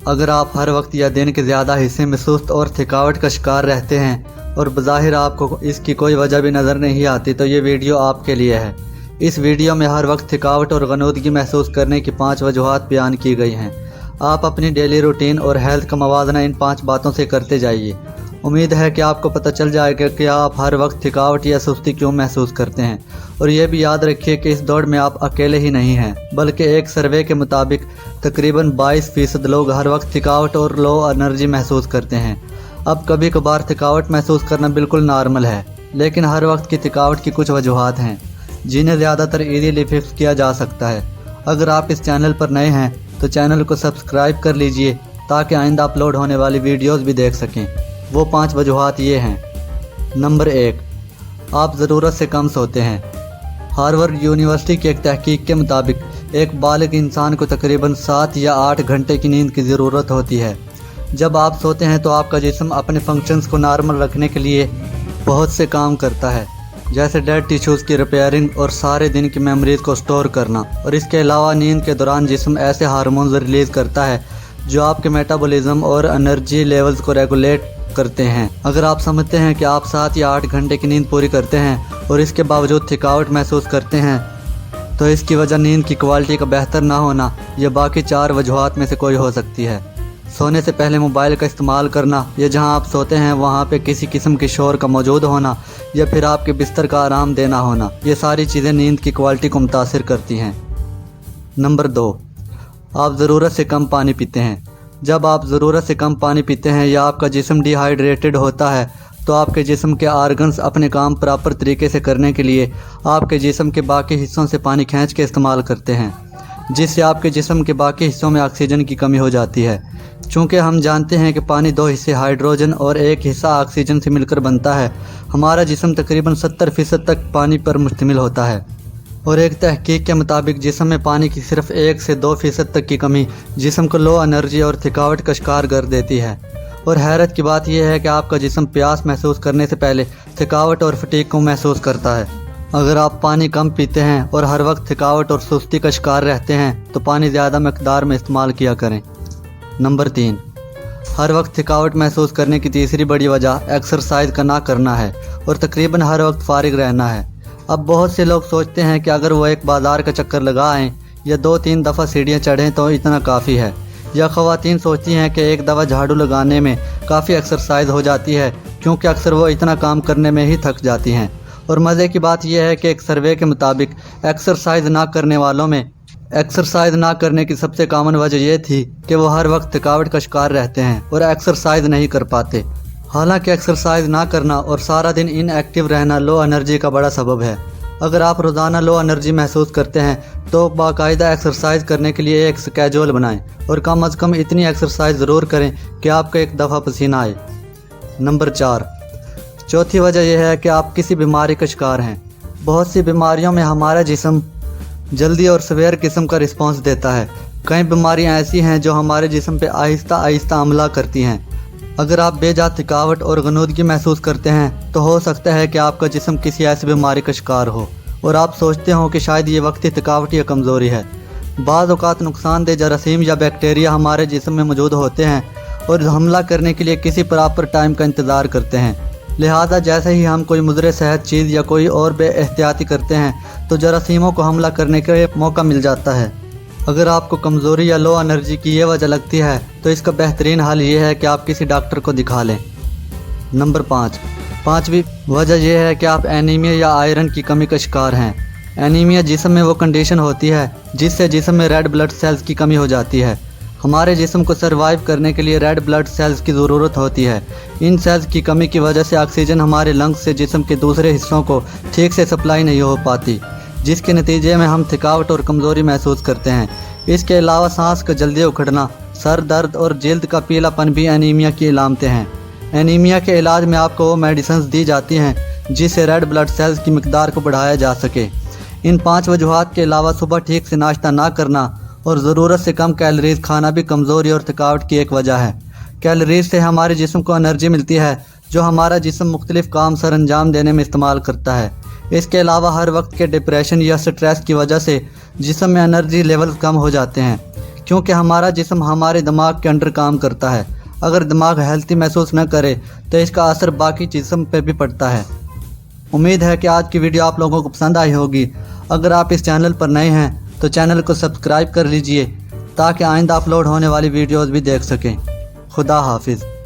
اگر آپ ہر وقت یا دن کے زیادہ حصے میں سست اور تھکاوٹ کا شکار رہتے ہیں اور بظاہر آپ کو اس کی کوئی وجہ بھی نظر نہیں آتی تو یہ ویڈیو آپ کے لیے ہے۔ اس ویڈیو میں ہر وقت تھکاوٹ اور غنودگی محسوس کرنے کی 5 وجوہات بیان کی گئی ہیں۔ آپ اپنی ڈیلی روٹین اور ہیلتھ کا موازنہ ان 5 باتوں سے کرتے جائیے۔ امید ہے کہ آپ کو پتہ چل جائے گا کہ آپ ہر وقت تھکاوٹ یا سستی کیوں محسوس کرتے ہیں، اور یہ بھی یاد رکھیے کہ اس دوڑ میں آپ اکیلے ہی نہیں ہیں، بلکہ ایک سروے کے مطابق تقریباً 22% لوگ ہر وقت تھکاوٹ اور لو انرجی محسوس کرتے ہیں۔ اب کبھی کبھار تھکاوٹ محسوس کرنا بالکل نارمل ہے، لیکن ہر وقت کی تھکاوٹ کی کچھ وجوہات ہیں جنہیں زیادہ تر ایزیلی فکس کیا جا سکتا ہے۔ اگر آپ اس چینل پر نئے ہیں تو چینل کو سبسکرائب کر لیجئے تاکہ آئندہ اپلوڈ ہونے والی ویڈیوز بھی دیکھ سکیں۔ وہ 5 وجوہات یہ ہیں۔ نمبر 1، آپ ضرورت سے کم سوتے ہیں۔ ہارورڈ یونیورسٹی کی ایک تحقیق کے مطابق ایک بالغ انسان کو تقریباً 7 یا 8 گھنٹے کی نیند کی ضرورت ہوتی ہے۔ جب آپ سوتے ہیں تو آپ کا جسم اپنے فنکشنز کو نارمل رکھنے کے لیے بہت سے کام کرتا ہے، جیسے ڈیڈ ٹیشوز کی ریپیئرنگ اور سارے دن کی میموریز کو سٹور کرنا، اور اس کے علاوہ نیند کے دوران جسم ایسے ہارمونز ریلیز کرتا ہے جو آپ کے میٹابولزم اور انرجی لیولز کو ریگولیٹ کرتے ہیں۔ اگر آپ سمجھتے ہیں کہ آپ 7 یا 8 گھنٹے کی نیند پوری کرتے ہیں اور اس کے باوجود تھکاوٹ محسوس کرتے ہیں تو اس کی وجہ نیند کی کوالٹی کا بہتر نہ ہونا یا باقی 4 وجوہات میں سے کوئی ہو سکتی ہے۔ سونے سے پہلے موبائل کا استعمال کرنا، یا جہاں آپ سوتے ہیں وہاں پہ کسی قسم کے شور کا موجود ہونا، یا پھر آپ کے بستر کا آرام دینا ہونا، یہ ساری چیزیں نیند کی کوالٹی کو متاثر کرتی ہیں۔ نمبر 2، آپ ضرورت سے کم پانی پیتے ہیں۔ جب آپ ضرورت سے کم پانی پیتے ہیں یا آپ کا جسم ڈی ہائیڈریٹڈ ہوتا ہے تو آپ کے جسم کے آرگنز اپنے کام پراپر طریقے سے کرنے کے لیے آپ کے جسم کے باقی حصوں سے پانی کھینچ کے استعمال کرتے ہیں، جس سے آپ کے جسم کے باقی حصوں میں آکسیجن کی کمی ہو جاتی ہے۔ چونکہ ہم جانتے ہیں کہ پانی 2 حصے ہائیڈروجن اور 1 حصہ آکسیجن سے مل کر بنتا ہے، ہمارا جسم تقریباً 70% تک پانی پر مشتمل ہوتا ہے، اور ایک تحقیق کے مطابق جسم میں پانی کی صرف 1 سے 2% تک کی کمی جسم کو لو انرجی اور تھکاوٹ کا شکار کر دیتی ہے۔ اور حیرت کی بات یہ ہے کہ آپ کا جسم پیاس محسوس کرنے سے پہلے تھکاوٹ اور فٹیگ کو محسوس کرتا ہے۔ اگر آپ پانی کم پیتے ہیں اور ہر وقت تھکاوٹ اور سستی کا شکار رہتے ہیں تو پانی زیادہ مقدار میں استعمال کیا کریں۔ نمبر 3، ہر وقت تھکاوٹ محسوس کرنے کی تیسری بڑی وجہ ایکسرسائز کا نہ کرنا ہے اور تقریباً ہر وقت فارغ رہنا ہے۔ اب بہت سے لوگ سوچتے ہیں کہ اگر وہ ایک بازار کا چکر لگائیں یا 2-3 دفعہ سیڑھیاں چڑھیں تو اتنا کافی ہے، یا خواتین سوچتی ہیں کہ ایک دفعہ جھاڑو لگانے میں کافی ایکسرسائز ہو جاتی ہے، کیونکہ اکثر وہ اتنا کام کرنے میں ہی تھک جاتی ہیں۔ اور مزے کی بات یہ ہے کہ ایک سروے کے مطابق ایکسرسائز نہ کرنے کی سب سے کامن وجہ یہ تھی کہ وہ ہر وقت تھکاوٹ کا شکار رہتے ہیں اور ایکسرسائز نہیں کر پاتے۔ حالانکہ ایکسرسائز نہ کرنا اور سارا دن ان ایکٹیو رہنا لو انرجی کا بڑا سبب ہے۔ اگر آپ روزانہ لو انرجی محسوس کرتے ہیں تو باقاعدہ ایکسرسائز کرنے کے لیے ایک سکیجول بنائیں اور کم از کم اتنی ایکسرسائز ضرور کریں کہ آپ کو ایک دفعہ پسینہ آئے۔ نمبر 4، چوتھی وجہ یہ ہے کہ آپ کسی بیماری کا شکار ہیں۔ بہت سی بیماریوں میں ہمارا جسم جلدی اور سویر قسم کا رسپانس دیتا ہے۔ کئی بیماریاں ایسی ہیں جو ہمارے جسم پہ آہستہ آہستہ حملہ کرتی ہیں۔ اگر آپ بے جا تھکاوٹ اور غنودگی محسوس کرتے ہیں تو ہو سکتا ہے کہ آپ کا جسم کسی ایسی بیماری کا شکار ہو اور آپ سوچتے ہوں کہ شاید یہ وقتی تھکاوٹ یا کمزوری ہے۔ بعض اوقات نقصان دہ جراثیم یا بیکٹیریا ہمارے جسم میں موجود ہوتے ہیں اور حملہ کرنے کے لیے کسی پراپر ٹائم کا انتظار کرتے ہیں۔ لہٰذا جیسے ہی ہم کوئی مضر صحت چیز یا کوئی اور بے احتیاطی کرتے ہیں تو جراثیموں کو حملہ کرنے کا موقع مل جاتا ہے۔ اگر آپ کو کمزوری یا لو انرجی کی یہ وجہ لگتی ہے تو اس کا بہترین حل یہ ہے کہ آپ کسی ڈاکٹر کو دکھا لیں۔ نمبر 5، پانچویں وجہ یہ ہے کہ آپ اینیمیا یا آئرن کی کمی کا شکار ہیں۔ اینیمیا جسم میں وہ کنڈیشن ہوتی ہے جس سے جسم میں ریڈ بلڈ سیلز کی کمی ہو جاتی ہے۔ ہمارے جسم کو سروائیو کرنے کے لیے ریڈ بلڈ سیلز کی ضرورت ہوتی ہے۔ ان سیلز کی کمی کی وجہ سے آکسیجن ہمارے لنگز سے جسم کے دوسرے حصوں کو ٹھیک سے سپلائی نہیں ہو پاتی، جس کے نتیجے میں ہم تھکاوٹ اور کمزوری محسوس کرتے ہیں۔ اس کے علاوہ سانس کا جلدی اکھڑنا، سر درد اور جلد کا پیلا پن بھی اینیمیا کی علامتیں ہیں۔ اینیمیا کے علاج میں آپ کو وہ میڈیسنز دی جاتی ہیں جس سے ریڈ بلڈ سیلز کی مقدار کو بڑھایا جا سکے۔ ان 5 وجوہات کے علاوہ صبح ٹھیک سے ناشتہ نہ کرنا اور ضرورت سے کم کیلریز کھانا بھی کمزوری اور تھکاوٹ کی ایک وجہ ہے۔ کیلریز سے ہمارے جسم کو انرجی ملتی ہے جو ہمارا جسم مختلف کام سر انجام دینے میں استعمال کرتا ہے۔ اس کے علاوہ ہر وقت کے ڈپریشن یا سٹریس کی وجہ سے جسم میں انرجی لیولز کم ہو جاتے ہیں۔ کیونکہ ہمارا جسم ہمارے دماغ کے اندر کام کرتا ہے۔ اگر دماغ ہیلتھی محسوس نہ کرے تو اس کا اثر باقی جسم پہ بھی پڑتا ہے۔ امید ہے کہ آج کی ویڈیو آپ لوگوں کو پسند آئی ہوگی۔ اگر آپ اس چینل پر نئے ہیں تو چینل کو سبسکرائب کر لیجئے تاکہ آئندہ اپلوڈ ہونے والی ویڈیوز بھی دیکھ سکیں۔ خدا حافظ۔